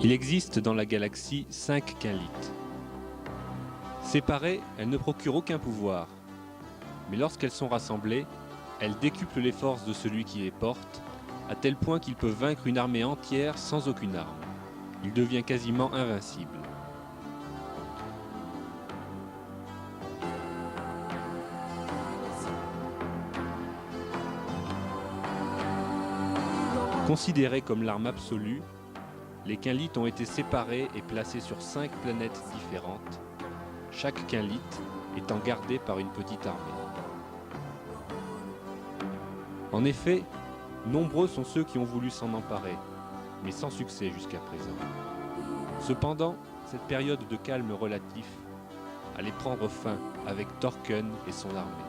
Il existe dans la galaxie 5 quinlites. Séparées, elles ne procurent aucun pouvoir. Mais lorsqu'elles sont rassemblées, elles décuplent les forces de celui qui les porte, à tel point qu'il peut vaincre une armée entière sans aucune arme. Il devient quasiment invincible. Considérées comme l'arme absolue, les quinlites ont été séparés et placés sur 5 planètes différentes, chaque quinlite étant gardé par une petite armée. En effet, nombreux sont ceux qui ont voulu s'en emparer, mais sans succès jusqu'à présent. Cependant, cette période de calme relatif allait prendre fin avec Torken et son armée.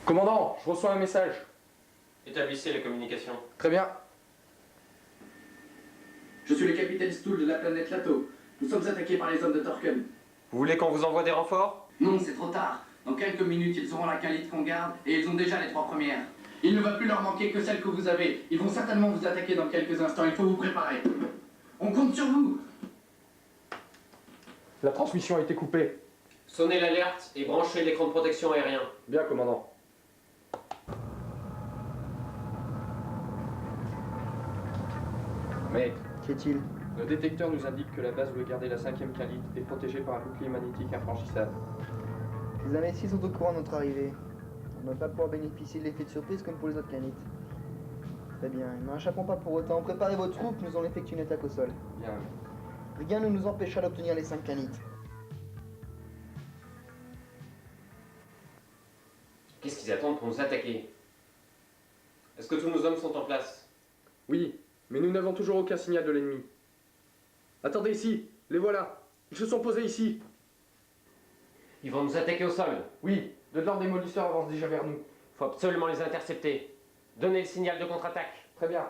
Commandant, je reçois un message. Établissez la communication. Très bien. Je suis le capitaine Stool de la planète Lato. Nous sommes attaqués par les hommes de Torken. Vous voulez qu'on vous envoie des renforts? Non, c'est trop tard. Dans quelques minutes, ils auront la qualité qu'on garde et ils ont déjà les 3 premières. Il ne va plus leur manquer que celle que vous avez. Ils vont certainement vous attaquer dans quelques instants. Il faut vous préparer. On compte sur vous. La transmission a été coupée. Sonnez l'alerte et branchez l'écran de protection aérien. Bien, commandant. Maître, Qu'est-il? nos détecteurs nous indiquent que la base où est gardée la 5e quinlite est protégée par un bouclier magnétique infranchissable. Les Amétis sont au courant de notre arrivée. On ne va pas pouvoir bénéficier de l'effet de surprise comme pour les autres quinlites. Très bien, ils n'en échapperont pas pour autant. Préparez vos troupes, nous allons effectuer une attaque au sol. Bien. Rien ne nous empêchera d'obtenir les 5 quinlites. Qu'est-ce qu'ils attendent pour nous attaquer? Est-ce que tous nos hommes sont en place? Oui, mais nous n'avons toujours aucun signal de l'ennemi. Attendez ici, les voilà. Ils se sont posés ici. Ils vont nous attaquer au sol. Oui, de leurs démolisseurs avancent déjà vers nous. Faut absolument les intercepter. Donnez le signal de contre-attaque. Très bien.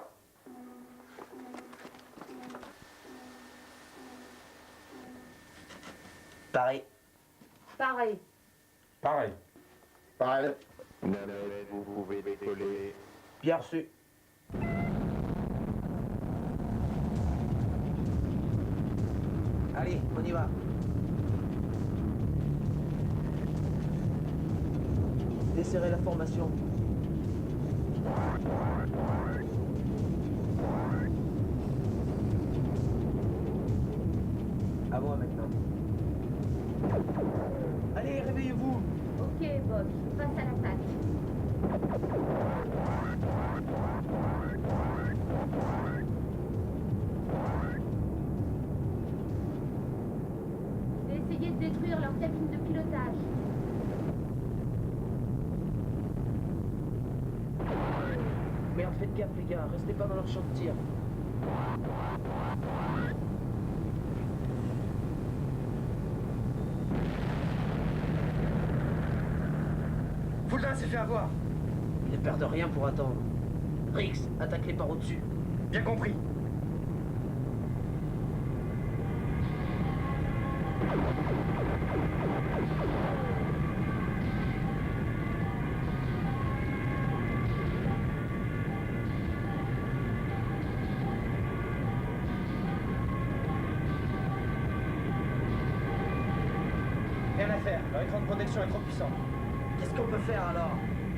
Pareil. Pareil. Pareil. Pareil. Vous pouvez décoller. Bien reçu. Allez, on y va. Desserrez la formation. À moi maintenant. Allez, réveillez-vous. Ok, Bob, passe à l'attaque. Je vais essayer de détruire leur cabine de pilotage. Merde, faites gaffe les gars, restez pas dans leur champ de tir. Fulda s'est fait avoir. Ils ne perdent rien pour attendre. Rix, attaque-les par au-dessus. Bien compris. Rien à faire, leur écran de protection est trop puissant. Qu'est-ce qu'on peut faire alors?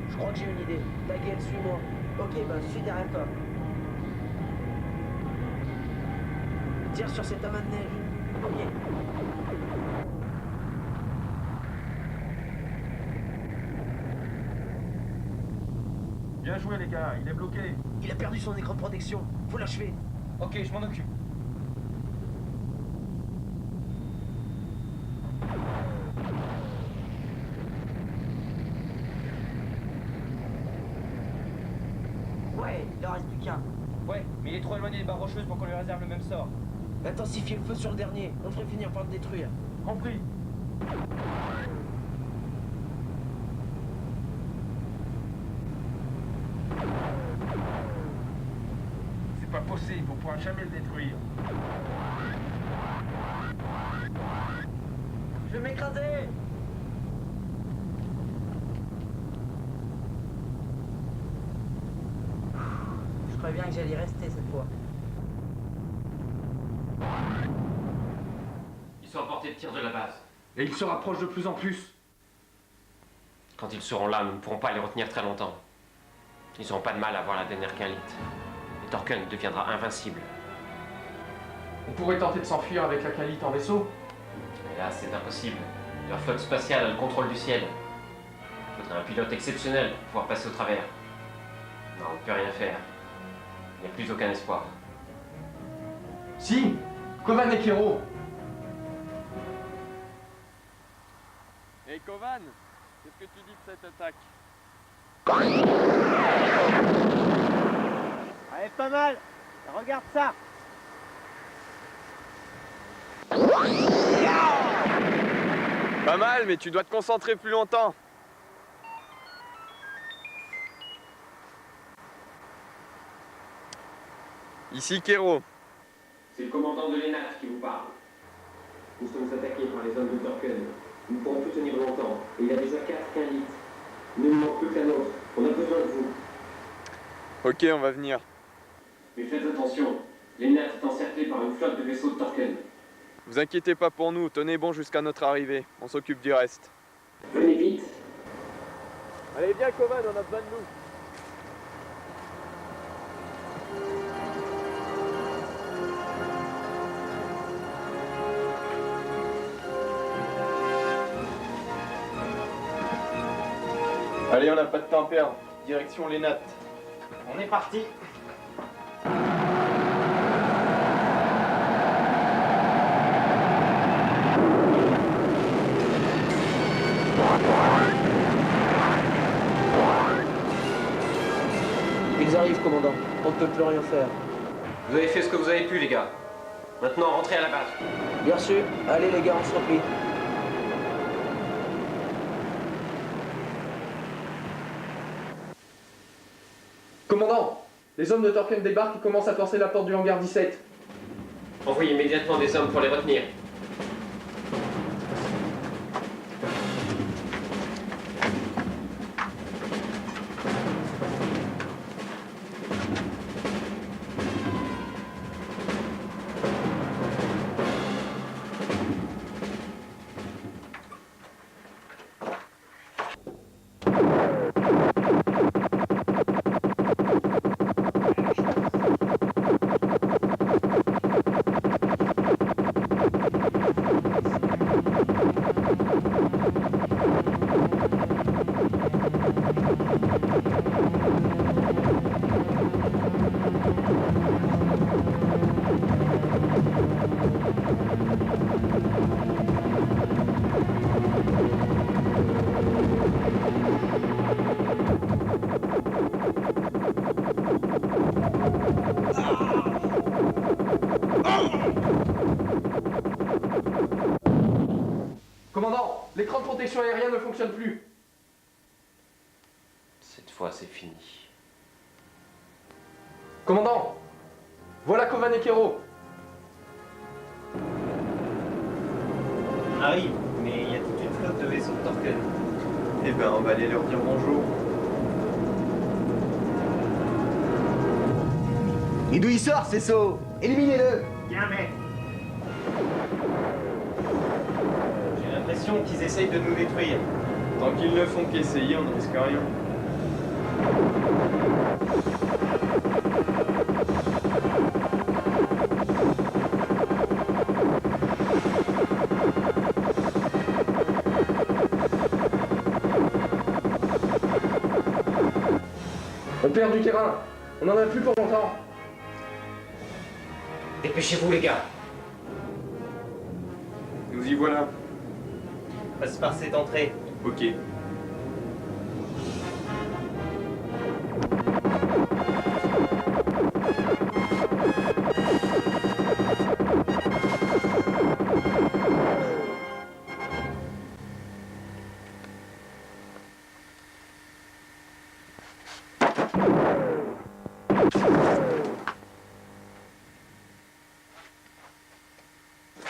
Je crois que j'ai une idée. Ta gueule, suis-moi. Ok, ben, je suis derrière toi. Tire sur cet amas de neige. Ok. Bien joué les gars, il est bloqué. Il a perdu son écran de protection. Faut l'achever. Ok, je m'en occupe. Ouais, il en reste plus qu'un. Ouais, mais il est trop éloigné des barres rocheuses pour qu'on lui réserve le même sort. Intensifiez le feu sur le dernier. On ferait finir par le détruire. Compris. C'est pas possible, on pourra jamais le détruire. Je vais m'écraser. croyais bien que j'allais y rester cette fois. Ils sont à portée de tir de la base. Et ils se rapprochent de plus en plus. Quand ils seront là, nous ne pourrons pas les retenir très longtemps. Ils n'auront pas de mal à voir la dernière Quinlite. Et Torken deviendra invincible. On pourrait tenter de s'enfuir avec la Quinlite en vaisseau. Mais là, c'est impossible. Leur flotte spatiale a le contrôle du ciel. Il faudrait un pilote exceptionnel pour pouvoir passer au travers. Non, on ne peut rien faire. Il n'y a plus aucun espoir. Si, Kovan et Kero. Hey Kovan, qu'est-ce que tu dis de cette attaque? Allez, pas mal. Regarde ça. Pas mal, mais tu dois te concentrer plus longtemps. Ici Kero. C'est le commandant de l'ENAT qui vous parle. Nous sommes attaqués par les hommes de Torken. Nous ne pourrons plus tenir longtemps. Et il y a déjà 4 Quinlites. Il ne nous manque plus qu'un autre. On a besoin de vous. Ok, on va venir. Mais faites attention. L'ENAT est encerclé par une flotte de vaisseaux de Torken. Vous inquiétez pas pour nous, tenez bon jusqu'à notre arrivée. On s'occupe du reste. Venez vite. Allez, viens Kovan, on a besoin de nous. Allez, on n'a pas de temps à perdre. Direction l'ENAT. On est parti. Ils arrivent, commandant. On ne peut plus rien faire. Vous avez fait ce que vous avez pu, les gars. Maintenant, rentrez à la base. Bien reçu. Allez les gars, on se replie. Commandant, les hommes de Torken débarquent et commencent à forcer la porte du hangar 17. Envoyez immédiatement des hommes pour les retenir. Commandant, l'écran de protection aérienne ne fonctionne plus. Cette fois, c'est fini. Commandant, voilà Kovan et Kero. On arrive, mais il y a toute une flotte de vaisseaux de Torken. Eh ben, on va aller leur dire bonjour. Et d'où il sort, ces sauts? Éliminez-le! Bien, mec. J'ai l'impression qu'ils essayent de nous détruire. Tant qu'ils ne font qu'essayer, on ne risque rien. On perd du terrain. On n'en a plus pour longtemps. Dépêchez-vous, les gars. Nous y voilà. Passe par cette entrée. Ok.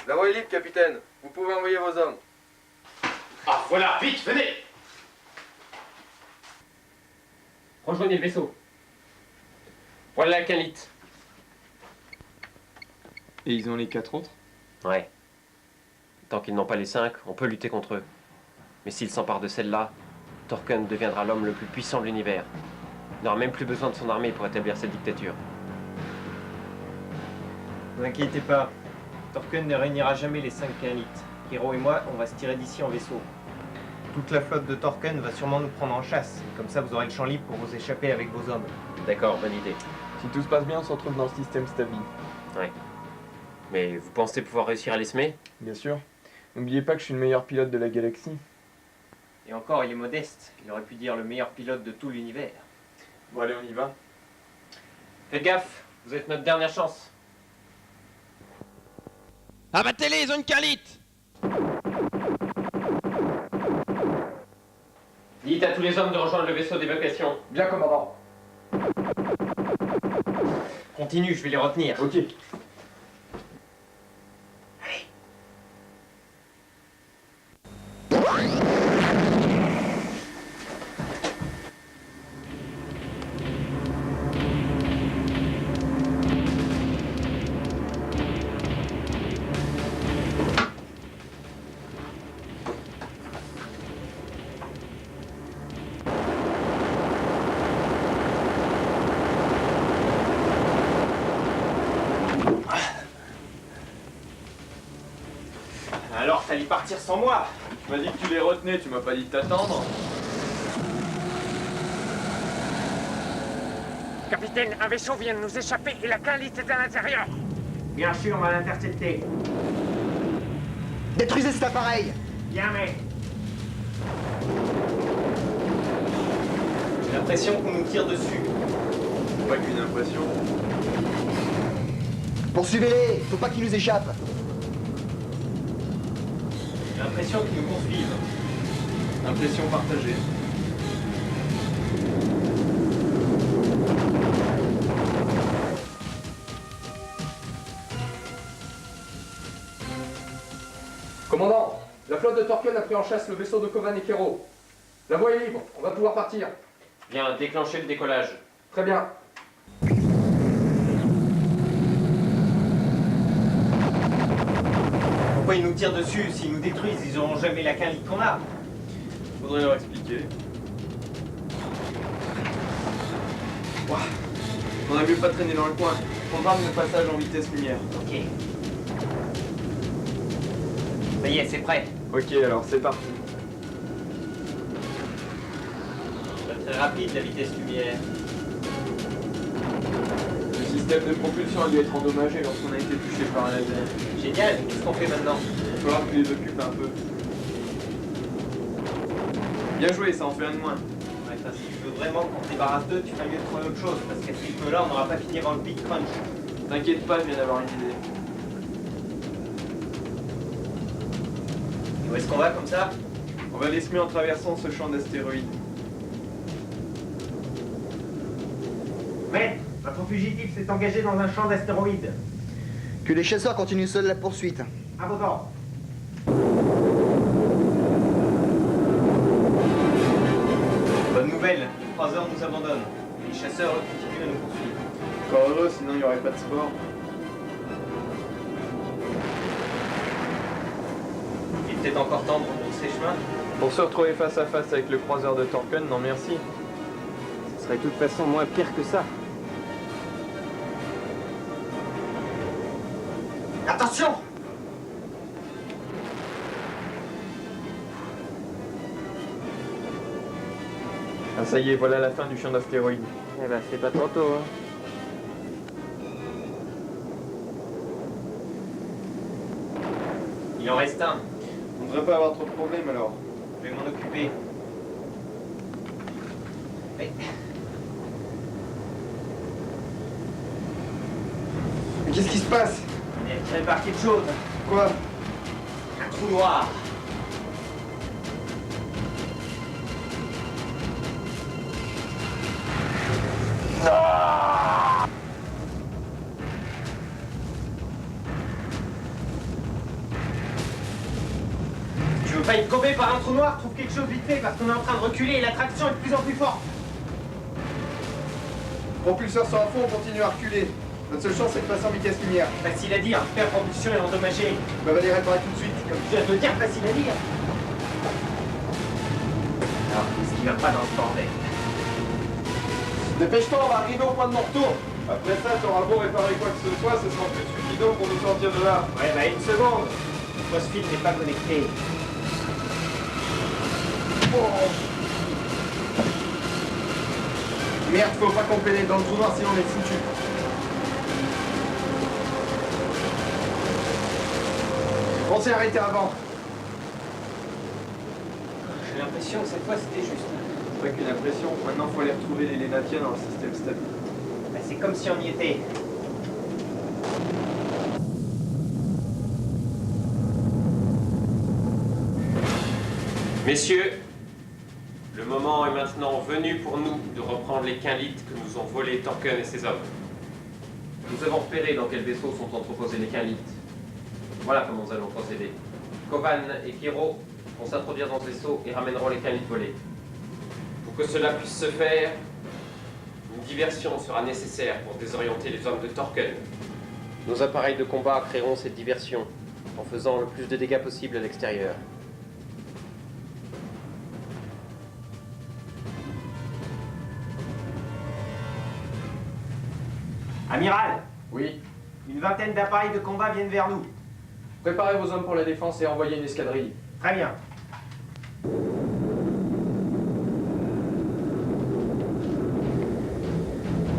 La voie est libre, capitaine. Vous pouvez envoyer vos hommes. Ah, voilà, vite, venez. Rejoignez le vaisseau. Voilà la Khalit. Et ils ont les 4 autres? Ouais. Tant qu'ils n'ont pas les 5, on peut lutter contre eux. Mais s'ils s'emparent de celle-là, Torken deviendra l'homme le plus puissant de l'univers. Il n'aura même plus besoin de son armée pour établir cette dictature. Ne vous inquiétez pas, Torken ne réunira jamais les 5 Khalites. Hiro et moi, on va se tirer d'ici en vaisseau. Toute la flotte de Torken va sûrement nous prendre en chasse. Et comme ça, vous aurez le champ libre pour vous échapper avec vos hommes. D'accord, bonne idée. Si tout se passe bien, on se retrouve dans le système Stabi. Ouais. Mais vous pensez pouvoir réussir à les semer? Bien sûr. N'oubliez pas que je suis le meilleur pilote de la galaxie. Et encore, il est modeste. Il aurait pu dire le meilleur pilote de tout l'univers. Bon allez, on y va. Faites gaffe, vous êtes notre dernière chance. Abattez-les, zone Khalit! Dites à tous les hommes de rejoindre le vaisseau d'évacuation. Bien, commandant. Continue, je vais les retenir. Ok. Alors, t'allais partir sans moi? Tu m'as dit que tu les retenais, tu m'as pas dit de t'attendre. Capitaine, un vaisseau vient de nous échapper et la Khalit est à l'intérieur. Bien sûr, on va l'intercepter. Détruisez cet appareil! Bien, mais... J'ai l'impression qu'on nous tire dessus. Pas qu'une impression. Poursuivez-les! Faut pas qu'ils nous échappent! J'ai l'impression qu'ils nous poursuivent. Impression partagée. Commandant, la flotte de Torken a pris en chasse le vaisseau de Kovan et Kero. La voie est libre, on va pouvoir partir. Bien, déclenchez le décollage. Très bien. Pourquoi ils nous tirent dessus? S'ils nous détruisent, ils auront jamais la Khalit qu'on a. Faudrait leur expliquer. Ouah. On a mieux pas traîner dans le coin. Programme de passage en vitesse lumière. Ok. Ça y est, c'est prêt. Ok, alors c'est parti. C'est très rapide la vitesse lumière. Le système de propulsion a dû être endommagé lorsqu'on a été touché par un laser. Génial, qu'est-ce qu'on fait maintenant? Il va falloir que tu les occupes un peu. Bien joué, ça en fait un de moins. Ouais, enfin, si tu veux vraiment qu'on se débarrasse d'eux, tu ferais mieux de trouver autre chose, parce qu'à ce rythme-là, on n'aura pas fini avant le Big Crunch. T'inquiète pas, je viens d'avoir une idée. Et où est-ce qu'on va comme ça? On va les semer en traversant ce champ d'astéroïdes. Mais notre fugitif s'est engagé dans un champ d'astéroïdes. Que les chasseurs continuent seuls la poursuite. À vos ordres. Bonne nouvelle, les croiseurs nous abandonnent. Les chasseurs eux, continuent à nous poursuivre. Encore heureux, sinon il n'y aurait pas de sport. Il est peut-être encore temps de rebrousser chemin. Pour se retrouver face à face avec le croiseur de Torken, non merci. Ce serait de toute façon moins pire que ça. Attention! Ah ça y est, voilà la fin du champ d'astéroïdes. Eh ben, c'est pas trop tôt, hein. Il en reste un. On devrait pas avoir trop de problèmes alors. Je vais m'en occuper. Mais... Mais qu'est-ce qui se passe? On est attiré par quelque chose. Quoi? Un trou noir. Tu veux pas être gobé par un trou noir? Trouve quelque chose vite fait parce qu'on est en train de reculer et l'attraction est de plus en plus forte. Propulseur sur à fond, on continue à reculer. Notre seule chance, c'est de passer en vitesse lumière. Facile à dire, père propulsion est endommagé. On va les réparer tout de suite. Comme tu viens de le dire, facile à dire. Alors, qu'est-ce qui va pas dans le bordel? Dépêche-toi, on va arriver au point de non-retour. Après ça, t'auras beau réparer quoi que ce soit, ce sera plus suffisant pour nous sortir de là. Ouais, bah une seconde. Le post-fil n'est pas connecté. Merde, faut pas qu'on pénètre dans le trou noir, sinon on est foutu. On s'est arrêté avant. J'ai l'impression que cette fois c'était juste. C'est vrai qu'une impression. Maintenant, faut aller retrouver les Lénatiens dans le système stable. Bah, c'est comme si on y était. Messieurs, le moment est maintenant venu pour nous de reprendre les quinlites que nous ont volés Torken et ses hommes. Nous avons repéré dans quel vaisseau sont entreposés les quinlites. Voilà comment nous allons procéder. Kovan et Kiro vont s'introduire dans ce vaisseau et ramèneront les quinlites volés. Pour que cela puisse se faire, une diversion sera nécessaire pour désorienter les hommes de Torken. Nos appareils de combat créeront cette diversion en faisant le plus de dégâts possible à l'extérieur. Amiral, Oui. une vingtaine d'appareils de combat viennent vers nous. Préparez vos hommes pour la défense et envoyez une escadrille. Très bien.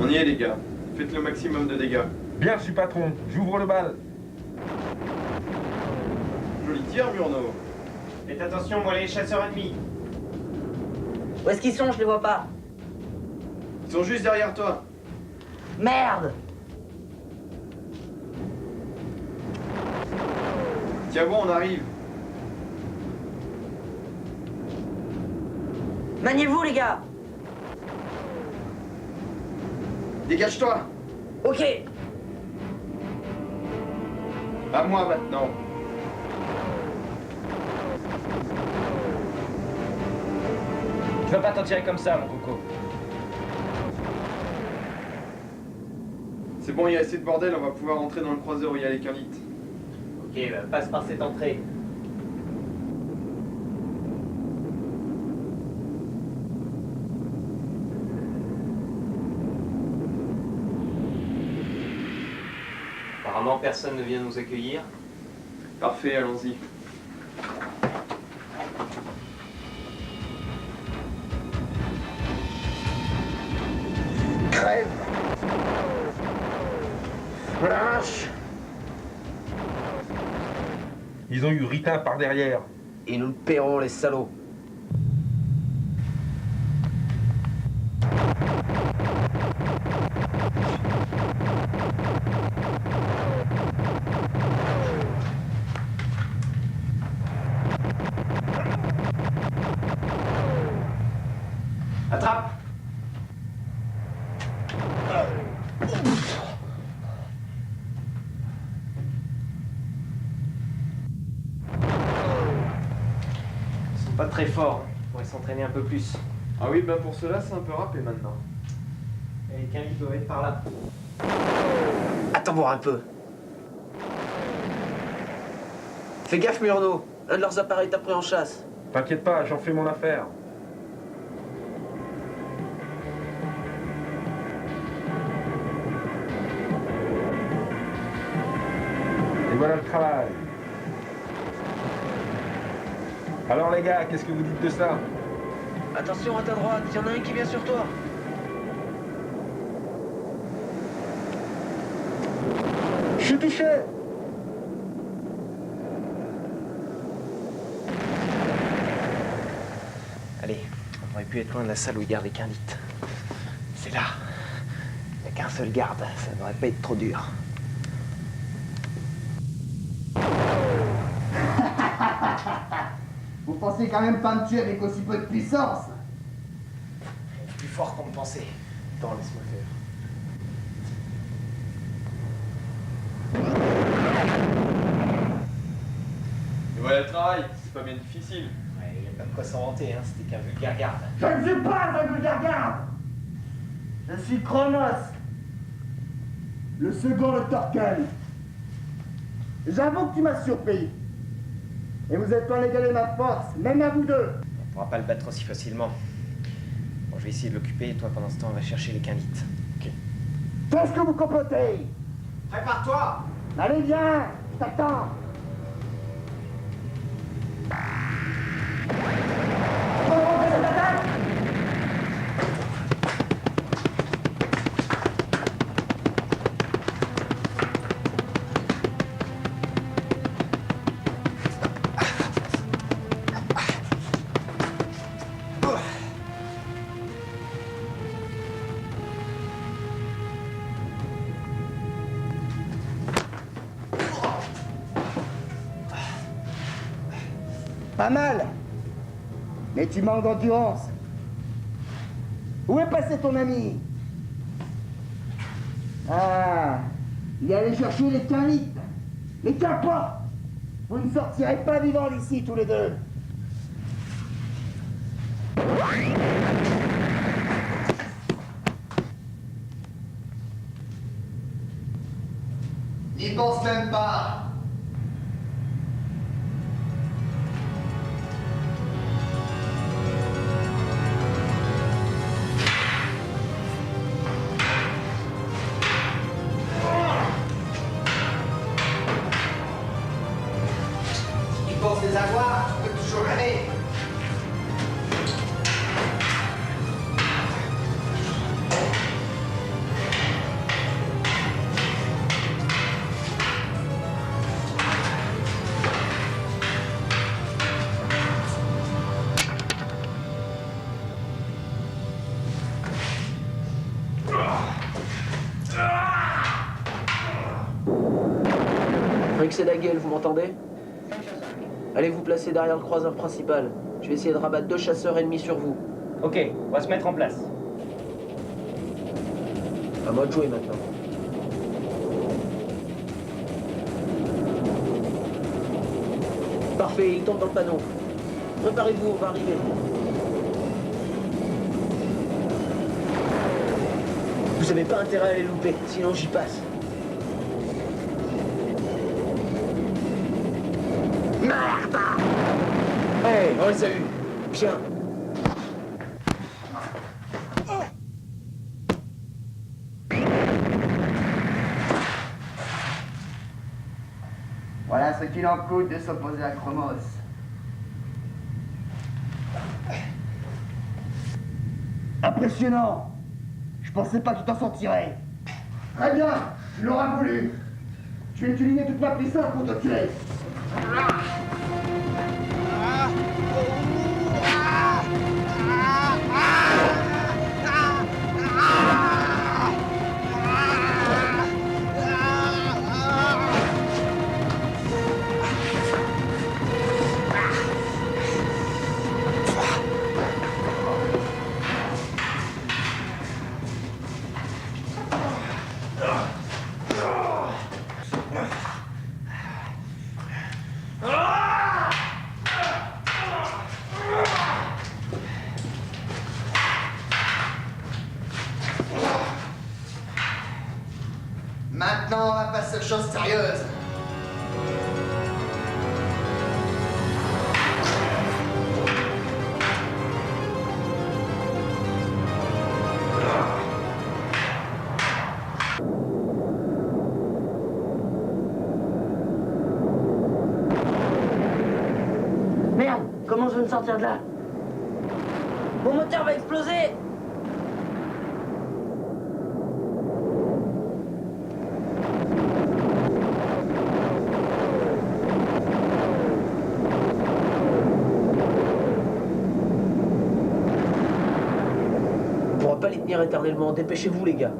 On y est, les gars. Faites le maximum de dégâts. Bien reçu, patron. J'ouvre le bal. Joli tir, Murnau. Faites attention, moi les chasseurs ennemis. Où est-ce qu'ils sont? Je les vois pas. Ils sont juste derrière toi. Merde! Tiens bon, on arrive. Maniez-vous, les gars! Dégage-toi. Ok! À moi maintenant. Je veux pas t'en tirer comme ça, mon coco. C'est bon, il y a assez de bordel, on va pouvoir rentrer dans le croiseur où il y a les quinlites. Ok, bah, passe par cette entrée. Apparemment, personne ne vient nous accueillir. Parfait, allons-y. Crève! Lâche! Ils ont eu Rita par derrière. Et nous le paierons, les salauds. Attrape! Ils sont pas très forts. On pourrait s'entraîner un peu plus. Ah oui, ben pour cela, c'est un peu râpé maintenant. Et les quinlites doivent être par là. Attends voir un peu. Fais gaffe, Murnau. Un de leurs appareils t'a pris en chasse. T'inquiète pas, j'en fais mon affaire. Et voilà le travail. Alors les gars, qu'est-ce que vous dites de ça? Attention à ta droite, il y en a un qui vient sur toi. Je suis touché. Allez, on aurait pu être loin de la salle où ils gardent les quinlites. C'est là. Il n'y a qu'un seul garde, ça ne devrait pas être trop dur. Vous pensez quand même pas me tuer avec aussi peu de puissance? Plus fort qu'on me pensait. Attends, laisse-moi faire. Et voilà le travail, c'est pas bien difficile. Ouais, il n'y a pas de quoi s'en vanter, hein. C'était qu'un vulgaire garde. Je ne suis pas un vulgaire garde! Je suis Chronos, le second de Torkel. J'avoue que tu m'as surpris. Et vous êtes en égaler ma force, même à vous deux. On pourra pas le battre aussi facilement. Bon, je vais essayer de l'occuper et toi, pendant ce temps, on va chercher les quinlites. Ok. Qu'est-ce que vous complotez? Prépare-toi! Allez, viens, je t'attends. Pas mal. Mais tu manques d'endurance. Où est passé ton ami? Ah, il est allé chercher les quinlites. Mais qu'importe, vous ne sortirez pas vivants d'ici tous les deux. N'y pense même pas. Pense les avoir, tu peux toujours aller. Rick, c'est la gueule, vous m'entendez? Allez vous placer derrière le croiseur principal. Je vais essayer de rabattre 2 chasseurs ennemis sur vous. Ok, on va se mettre en place. À moi de jouer maintenant. Parfait, il tombe dans le panneau. Préparez-vous, on va arriver. Vous avez pas intérêt à les louper, sinon j'y passe. Merde! Hey, on les a eu. Bien. Voilà ce qu'il en coûte de s'opposer à Chromos. Impressionnant. Je pensais pas que tu t'en sortirais. Très bien, tu l'auras voulu. Je vais utiliser toute ma puissance pour te tuer. Maintenant, on va passer aux choses sérieuses. Merde, comment je vais me sortir de là? Mon moteur va exploser! On pourra pas les tenir éternellement, dépêchez-vous les gars.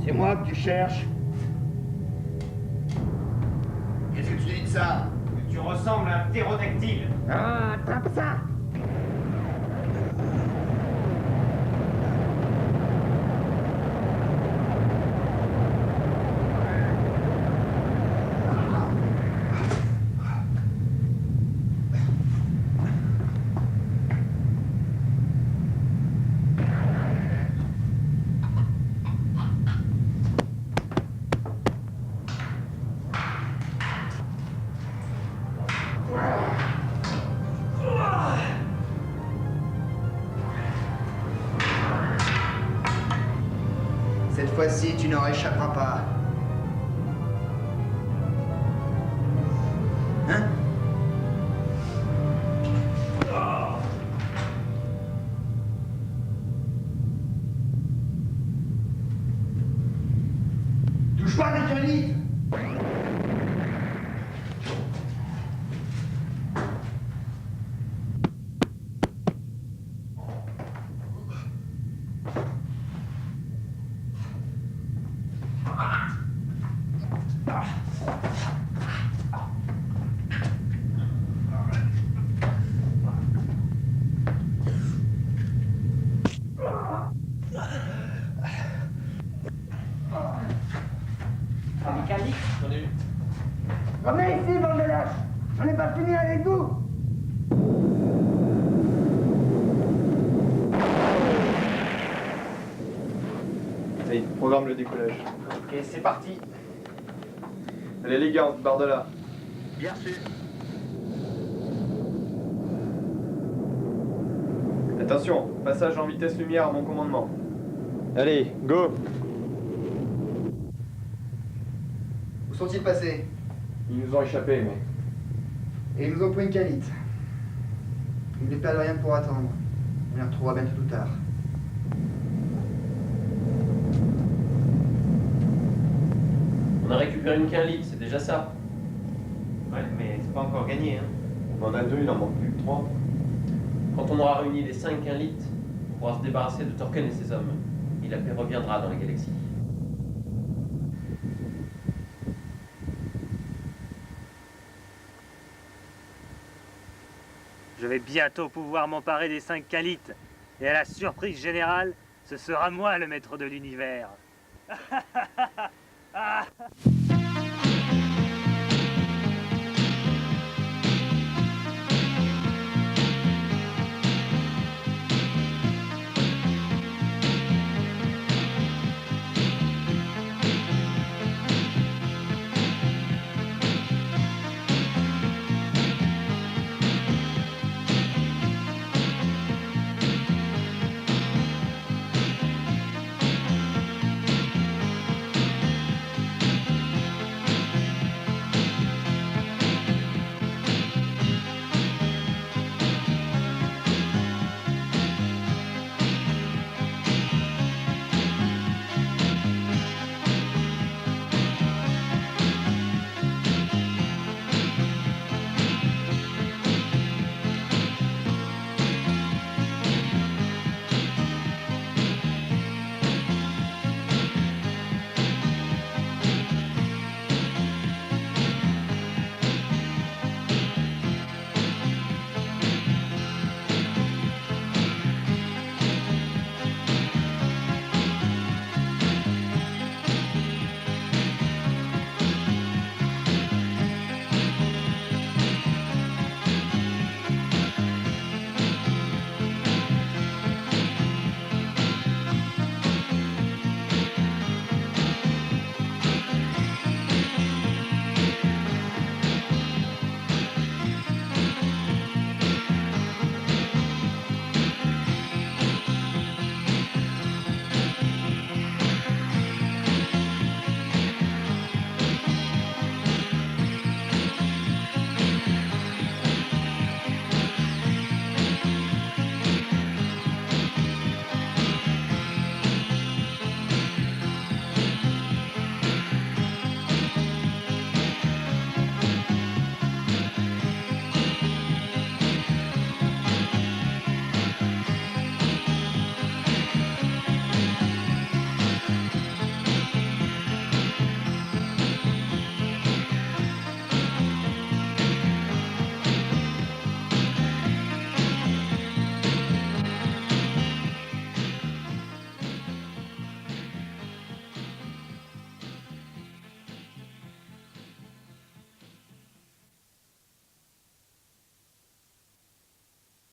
C'est moi que tu cherches. Qu'est-ce que tu dis de ça? Que tu ressembles à un ptérodactyle. Ah, attrape ça! fois-ci, tu n'en échapperas pas. Hein? Touche pas avec un lit! Revenez ici, bande de lâches! On n'est pas fini avec vous! Allez, programme le décollage. Ok, c'est parti. Allez les gars, on se barre de là. Bien sûr. Attention, passage en vitesse lumière à mon commandement. Allez, go! Où sont-ils passés? Ils nous ont échappé, mais... Et ils nous ont pris une canite. Ils ne perdent rien pour attendre. On les retrouvera bien tôt ou tard. On a récupéré une quinlite, c'est déjà ça. Ouais, mais c'est pas encore gagné, hein. On en a 2, il en manque plus que 3. Quand on aura réuni les 5 quinlites, on pourra se débarrasser de Torken et ses hommes. Et la paix reviendra dans la galaxie. Je vais bientôt pouvoir m'emparer des 5 quinlites. Et à la surprise générale, ce sera moi le maître de l'univers.